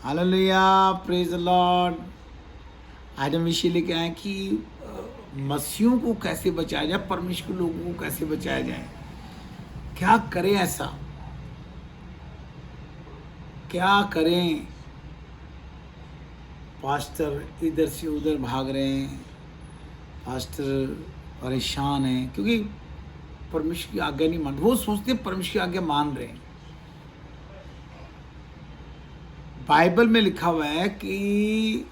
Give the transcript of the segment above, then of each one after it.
Hallelujah, praise the Lord. आज हम विषय लेके आए कि मसीहों को कैसे बचाया जाए, परमेश्वर के लोगों को कैसे बचाया जाए। क्या करें ऐसा, क्या करें। पास्टर इधर से उधर भाग रहे हैं, पास्टर परेशान हैं क्योंकि परमेश्वर की आज्ञा नहीं मान, वो सोचते हैं परमेश्वर की आज्ञा मान रहे हैं। बाइबल में लिखा हुआ है कि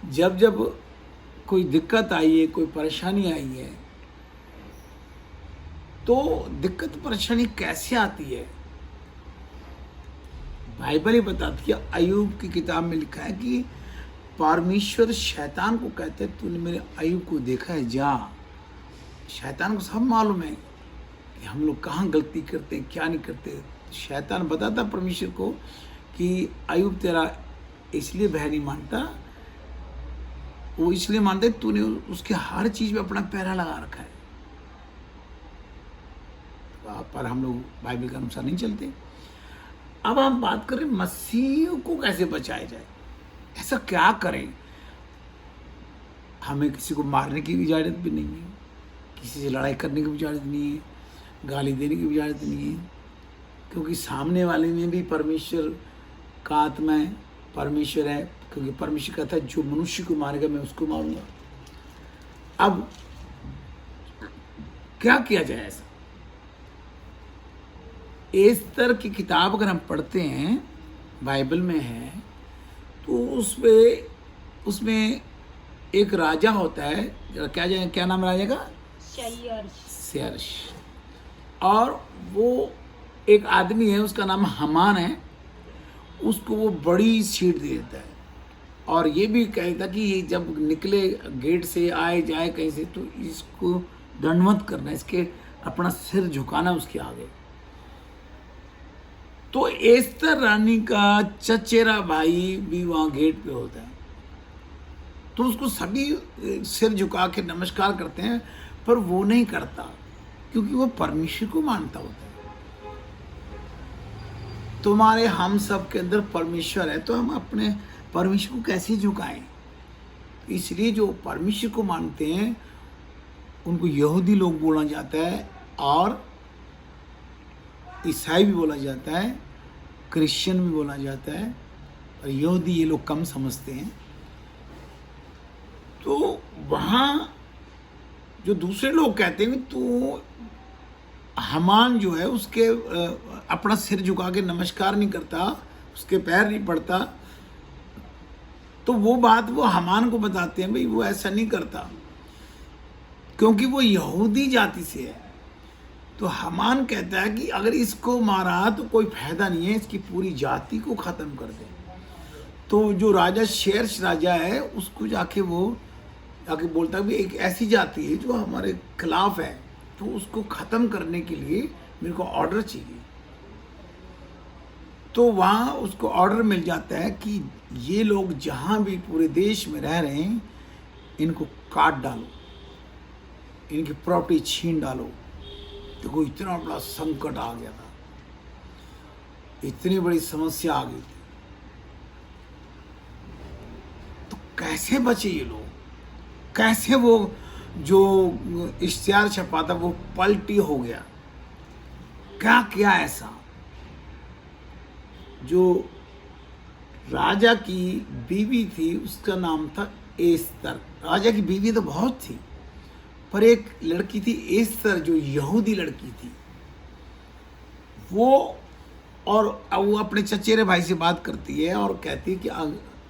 जब जब कोई दिक्कत आई है, कोई परेशानी आई है, तो दिक्कत परेशानी कैसे आती है, बाइबल ही बताती है। अय्यूब की किताब में लिखा है कि परमेश्वर शैतान को कहते हैं, तूने मेरे अय्यूब को देखा है, जा। शैतान को सब मालूम है कि हम लोग कहाँ गलती करते हैं, क्या नहीं करते। शैतान बताता परमेश्वर को कि अय्यूब तेरा इसलिए भय नहीं मानता, वो इसलिए मानता है तूने उसके हर चीज में अपना पैरा लगा रखा है। पर हम लोग बाइबल के अनुसार नहीं चलते। अब हम बात करें मसीह को कैसे बचाया जाए, ऐसा क्या करें। हमें किसी को मारने की इजाज़त भी नहीं है, किसी से लड़ाई करने की भी इजाज़त नहीं है, गाली देने की भी इजाज़त नहीं है, क्योंकि सामने वाले में भी परमेश्वर का आत्मा है, परमेश्वर है। क्योंकि परमेश्वर कहता है जो मनुष्य को मारेगा मैं उसको मारूंगा। अब क्या किया जाए ऐसा। एस्तर की किताब अगर हम पढ़ते हैं, बाइबल में है, तो उसमें एक राजा होता है, क्या नाम राजा का? सेर्श। और वो एक आदमी है, उसका नाम हमान है। उसको वो बड़ी सीट दे देता है और ये भी कहता कि ये जब निकले गेट से आए जाए कहीं से, तो इसको दंडवत करना, इसके अपना सिर झुकाना उसके आगे। तो एस्तर रानी का चचेरा भाई भी वहां गेट पे होता है, तो उसको सभी सिर झुका के नमस्कार करते हैं, पर वो नहीं करता क्योंकि वो परमेश्वर को मानता होता है। तुम्हारे हम सब के अंदर परमेश्वर है, तो हम अपने परमेश्वर को कैसे झुकाएं। इसलिए जो परमेश्वर को मानते हैं उनको यहूदी लोग बोला जाता है, और ईसाई भी बोला जाता है, क्रिश्चियन भी बोला जाता है, और यहूदी ये लोग कम समझते हैं। तो वहाँ जो दूसरे लोग कहते हैं तो हमान जो है उसके अपना सिर झुका के नमस्कार नहीं करता, उसके पैर नहीं पड़ता, तो वो बात वो हमान को बताते हैं, भाई वो ऐसा नहीं करता क्योंकि वो यहूदी जाति से है। तो हमान कहता है कि अगर इसको मारा तो कोई फायदा नहीं है, इसकी पूरी जाति को खत्म कर दे। तो जो राजा शेर्श राजा है उसको जाके बोलता है कि एक ऐसी जाति है जो हमारे खिलाफ है, तो उसको खत्म करने के लिए मेरे को ऑर्डर चाहिए। तो वहाँ उसको ऑर्डर मिल जाता है कि ये लोग जहाँ भी पूरे देश में रह रहे हैं इनको काट डालो, इनकी प्रॉपर्टी छीन डालो। देखो इतना बड़ा संकट आ गया था, इतनी बड़ी समस्या आ गई थी, तो कैसे बचे ये लोग, कैसे वो जो इश्तिहार छपा था वो पलटी हो गया। क्या किया ऐसा। जो राजा की बीवी थी उसका नाम था एस्तर। राजा की बीवी तो बहुत थी, पर एक लड़की थी एस्तर जो यहूदी लड़की थी। वो अपने चचेरे भाई से बात करती है और कहती है कि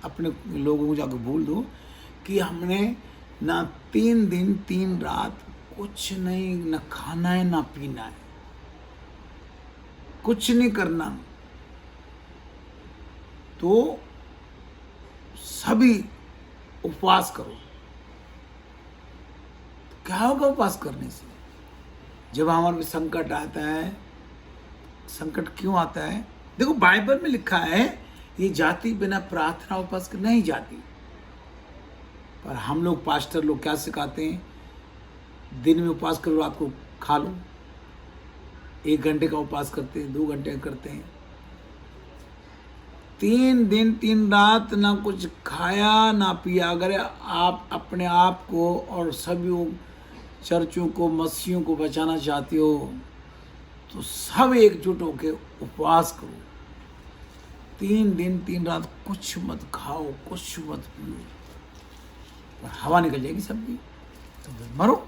अपने लोगों को जाकर बोल दो कि हमने ना 3 दिन 3 रात कुछ नहीं, ना खाना है ना पीना है, कुछ नहीं करना। तो सभी उपवास करो। क्या होगा उपवास करने से? जब हमारे संकट आता है, संकट क्यों आता है? देखो बाइबल में लिखा है ये जाति बिना प्रार्थना उपवास के नहीं जाती। पर हम लोग पास्टर लोग क्या सिखाते हैं, दिन में उपवास करो, रात को खा लो। 1 घंटे का उपवास करते हैं, 2 घंटे करते हैं। 3 दिन 3 रात ना कुछ खाया ना पिया। अगर आप अपने आप को और सभी चर्चों को, मसीहों को बचाना चाहते हो तो सब एकजुट होकर उपवास करो। 3 दिन 3 रात कुछ मत खाओ, कुछ मत पियो, और हवा निकल जाएगी सबकी, तो फिर मरो।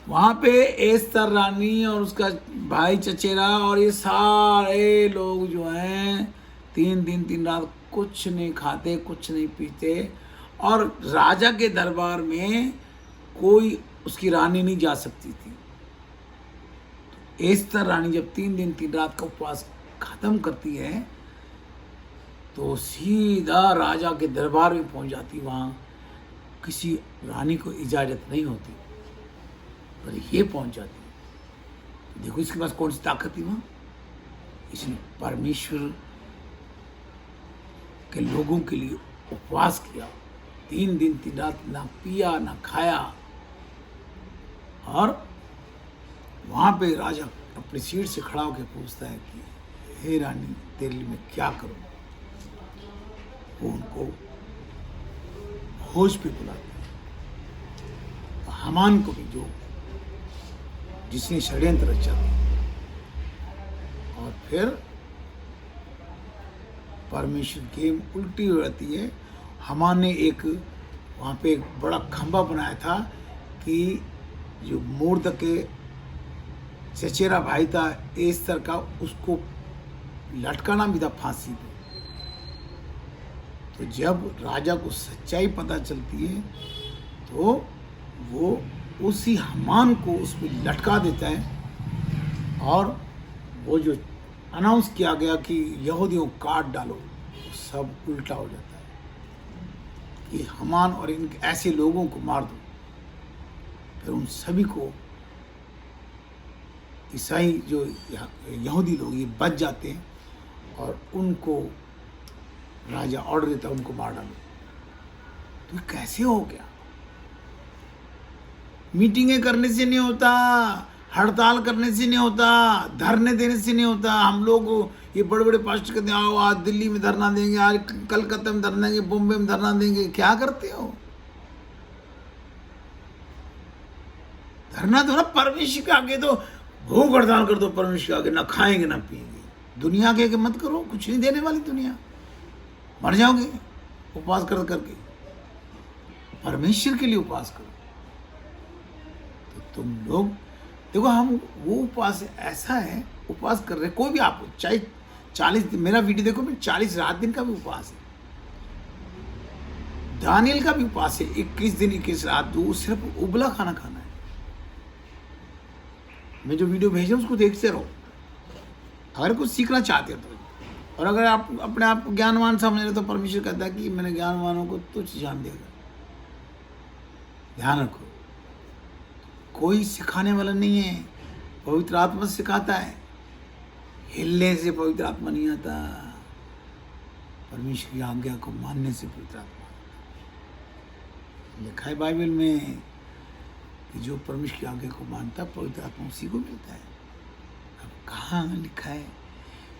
वहां पे एस्तर रानी और उसका भाई चचेरा और ये सारे लोग जो हैं 3 दिन 3 रात कुछ नहीं खाते, कुछ नहीं पीते, और राजा के दरबार में कोई उसकी रानी नहीं जा सकती थी। एस्तर रानी जब 3 दिन 3 रात का उपवास खत्म करती है तो सीधा राजा के दरबार में पहुंच जाती। वहां किसी रानी को इजाजत नहीं होती, पर ये पहुंच जाती। देखो इसके पास कौन सी ताकत थी वहां। इसने परमेश्वर के लोगों के लिए उपवास किया, 3 दिन 3 रात ना पिया ना खाया। और वहां पे राजा अपनी सीट से खड़ा होकर पूछता है कि हे रानी, तेरे लिए मैं क्या करूं। वो उनको होश पे बुलाते हैं। तो हामान को भी, जो जिसने षड्यंत्र रचा था, और फिर परमेश्वर की उल्टी हो जाती है। हामान ने एक वहाँ पे एक बड़ा खंभा बनाया था कि जो मोर्दकै चचेरा भाई था एस्तर का, उसको लटकाना भी था फांसी पे। तो जब राजा को सच्चाई पता चलती है तो वो उसी हामान को उस पर लटका देता है। और वो जो अनाउंस किया गया कि यहूदियों को काट डालो, वो सब उल्टा हो जाता है कि हामान और इन ऐसे लोगों को मार दो। फिर उन सभी को ईसाई जो यहूदी लोग ये बच जाते हैं और उनको राजा ऑर्डर देता है उनको मार डालो। तो कैसे हो गया? मीटिंगें करने से नहीं होता, हड़ताल करने से नहीं होता, धरने देने से नहीं होता। हम लोग ये बड़े बड़े पास्टर कहते हैं आओ आज दिल्ली में धरना देंगे, आज कलकत्ता में धरना देंगे, बॉम्बे में धरना देंगे। क्या करते हो? धरना दो ना परमेश्वर के आगे, तो भूख हड़ताल कर दो परमेश्वर के आगे, ना खाएंगे ना पिएंगे। दुनिया के आगे मत करो, कुछ नहीं देने वाली दुनिया, मर जाओगे उपवास कर करके। परमेश्वर के लिए उपवास करो। तो तुम लोग देखो, हम वो उपवास ऐसा है, उपवास कर रहे, कोई भी आप चाहे 40, मेरा वीडियो देखो, मैं 40 रात दिन का भी उपवास है, दानियल का भी उपवास है, 21 दिन 21 रात, दो सिर्फ उबला खाना खाना है। मैं जो वीडियो भेज रहा हूँ उसको देखते रहो अगर कुछ सीखना चाहते हो तो। और अगर आप अपने आप को ज्ञानवान समझ रहे तो परमेश्वर कहता है कि मैंने ज्ञानवानों को तुच्छ जान देगा। ध्यान रखो, कोई सिखाने वाला नहीं है, पवित्र आत्मा सिखाता है। हिलने से पवित्र आत्मा नहीं आता, परमेश्वर की आज्ञा को मानने से पवित्र आत्मा। लिखा है बाइबल में कि जो परमेश्वर की आज्ञा को मानता है पवित्र आत्मा उसी को मिलता है। अब कहाँ लिखा है?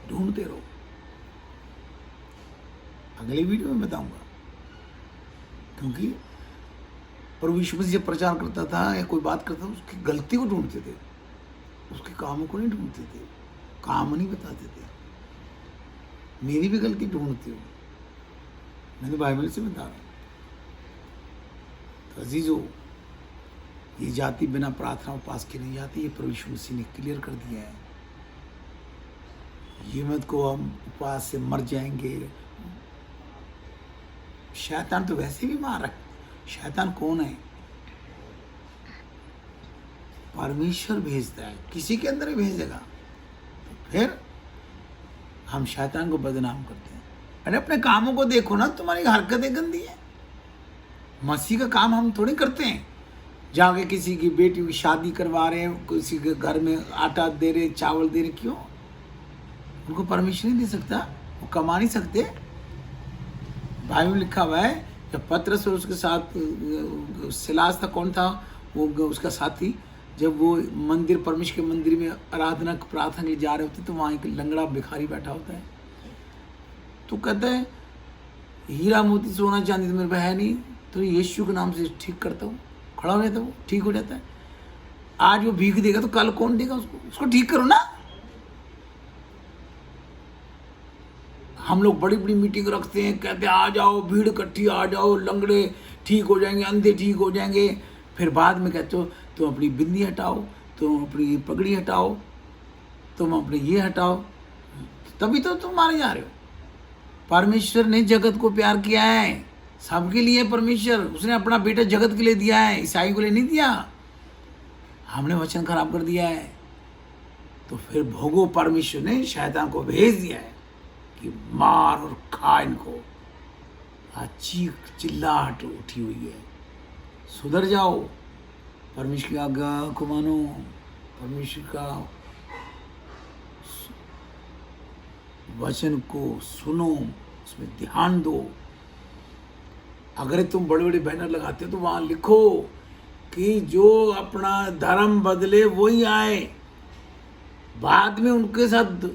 ढूंढते रहो, अगले वीडियो में बताऊंगा। क्योंकि प्रभु यीशु मसीह जब प्रचार करता था या कोई बात करता था, उसकी गलती को ढूंढते थे, उसके कामों को नहीं ढूंढते थे, काम नहीं बताते थे। मेरी भी गलती ढूंढती हो, मैं तो बाइबल से बता रहा हूँ। तो अजीजों, ये जाति बिना प्रार्थना उपास के नहीं जाती, ये प्रभु यीशु मसीह ने क्लियर कर दिया है। ये मत को हम उपवास से मर जाएंगे। शैतान तो वैसे भी मार रखा। शैतान कौन है? परमेश्वर भेजता है, किसी के अंदर ही भेजेगा। तो फिर हम शैतान को बदनाम करते हैं। अरे अपने कामों को देखो ना, तुम्हारी हरकतें गंदी है। मसीह का काम हम थोड़ी करते हैं, जाके किसी की बेटी की शादी करवा रहे हैं, किसी के घर में आटा दे रहे, चावल दे रहे। क्यों? उनको परमिशन नहीं दे सकता, वो कमा नहीं सकते। बाइबल में लिखा हुआ है जब पतरस और उसके साथ सिलास था, कौन था वो उसका साथी, जब वो मंदिर, परमेश्वर के मंदिर में आराधना प्रार्थना के लिए जा रहे होते तो वहाँ एक लंगड़ा भिखारी बैठा होता है। तो कहता है हीरा मोती सोना चांदी तो मेरे पास है नहीं, तो यीशु के नाम से ठीक करता हूँ। खड़ा हो जाता है, वो ठीक हो जाता है। आज वो भीख देगा तो कल कौन देगा उसको ठीक करो ना। हम लोग बड़ी बड़ी मीटिंग रखते हैं, कहते हैं आ जाओ, भीड़ इकट्ठी आ जाओ, लंगड़े ठीक हो जाएंगे, अंधे ठीक हो जाएंगे। फिर बाद में कहते हो तुम अपनी बिंदी हटाओ, तुम अपनी पगड़ी हटाओ, तुम अपने ये हटाओ, तभी तो तुम मारे जा रहे हो। परमेश्वर ने जगत को प्यार किया है, सबके लिए परमेश्वर, उसने अपना बेटा जगत के लिए दिया है, ईसाई को लिए नहीं दिया। हमने वचन खराब कर दिया है, तो फिर भोगो, परमेश्वर ने शैतान को भेज दिया है कि मार और खा इनको। चीख चिल्लाहट उठी हुई है, सुधर जाओ, परमेश्वर की आज्ञा को मानो, परमेश्वर का वचन को सुनो, उसमें ध्यान दो। अगर तुम बड़े बड़े बैनर लगाते हो तो वहाँ लिखो कि जो अपना धर्म बदले वही आए। बाद में उनके साथ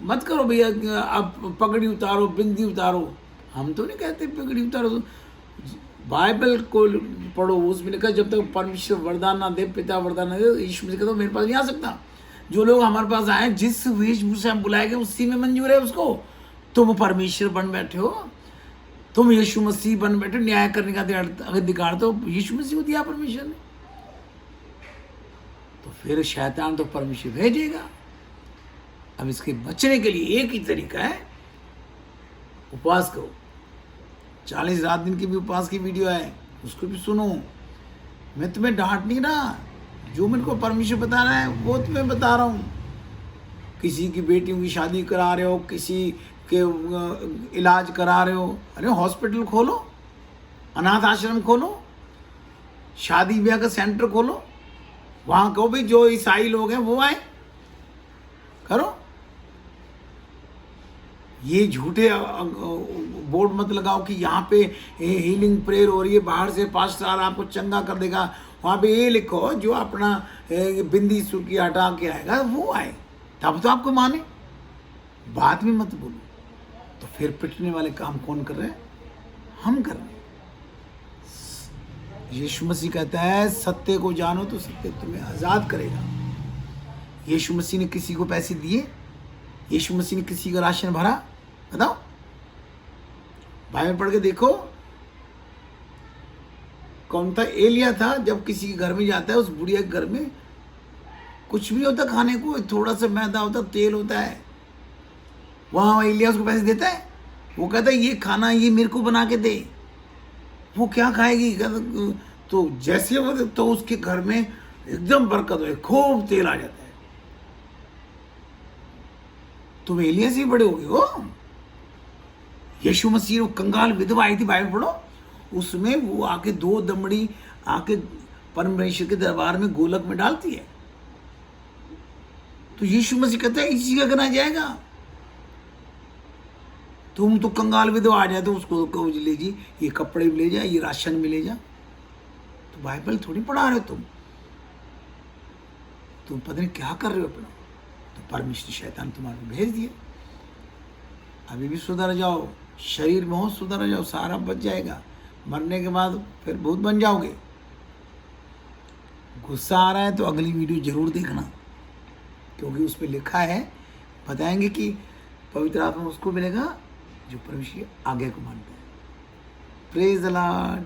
मत करो भैया आप पगड़ी उतारो, बिंदी उतारो। हम तो नहीं कहते पगड़ी उतारो, बाइबल को पढ़ो, उसमें लिखा जब तक परमेश्वर वरदान ना दे, पिता वरदान ना दे, यीशु मसीह कहता मेरे पास नहीं आ सकता। जो लोग हमारे पास आए, जिस वेशभूषा में बुलाए गए उसी में मंजूर है उसको। तुम परमेश्वर बन बैठे हो, तुम यीशु मसीह बन बैठे, न्याय करने का अधिकार तो यीशु मसीह को दिया परमेश्वर ने। तो फिर शैतान तो परमेश्वर भेजेगा। अब इसके बचने के लिए एक ही तरीका है, उपवास करो। 40 रात दिन की भी उपवास की वीडियो है, उसको भी सुनो। मैं तुम्हें डांट नहीं रहा, जो मेरे को परमेश्वर बता रहा है वो तुम्हें बता रहा हूँ। किसी की बेटियों की शादी करा रहे हो, किसी के इलाज करा रहे हो, अरे हॉस्पिटल खोलो, अनाथ आश्रम खोलो, शादी ब्याह का सेंटर खोलो, वहाँ कहो भाई जो ईसाई लोग हैं वो आए, करो। ये झूठे बोर्ड मत लगाओ कि यहाँ पे हीलिंग प्रेयर हो रही है, बाहर से पास्टर आपको चंगा कर देगा। वहाँ पे ये लिखो जो अपना बिंदी सुर्खी हटा के आएगा वो आए, तब तो आपको माने। बाद में मत बोलो। तो फिर पिटने वाले काम कौन कर रहे हैं? हम कर रहे हैं। यीशु मसीह कहता है सत्य को जानो तो सत्य तुम्हें आज़ाद करेगा। यीशु मसीह ने किसी को पैसे दिए? यीशु मसीह ने किसी का राशन भरा? बताओ, बाइबल पढ़ के देखो। कौन था? एलिया था। जब किसी के घर में जाता है, उस बुढ़िया के घर में कुछ भी होता खाने को, थोड़ा सा मैदा होता, तेल होता है, वहाँ एलिया उसको पैसे देता है। वो कहता है ये खाना ये मेरे को बना के दे। वो क्या खाएगी? तो जैसे वो तो उसके घर में एकदम बरकत हो, खूब तेल आ जाता है। तुम एलिया से बड़े हो गए हो। यीशु मसीह कंगाल विधवा आई थी, बाइबल पढ़ो, उसमें वो आके 2 दमड़ी आके परमेश्वर के दरबार में गोलक में डालती है। तो यीशु मसीह कहता है इसी का करना जाएगा। तुम तो कंगाल विधवा आ जाए तो उसको कहो ले जी, ये कपड़े भी ले जा, ये राशन भी ले जा। तो बाइबल थोड़ी पढ़ा रहे हो तुम पता नहीं क्या कर रहे हो अपना। तो परमेश्वर शैतान तुम्हारे भेज दिए। अभी भी सुधर जाओ, शरीर में हो सुधर जाओ, सारा बच जाएगा। मरने के बाद फिर भूत बन जाओगे। गुस्सा आ रहा है तो अगली वीडियो जरूर देखना, क्योंकि उस पर लिखा है, बताएंगे कि पवित्र आत्मा उसको मिलेगा जो परमेश्वर की आज्ञा को मानता है। Praise the Lord.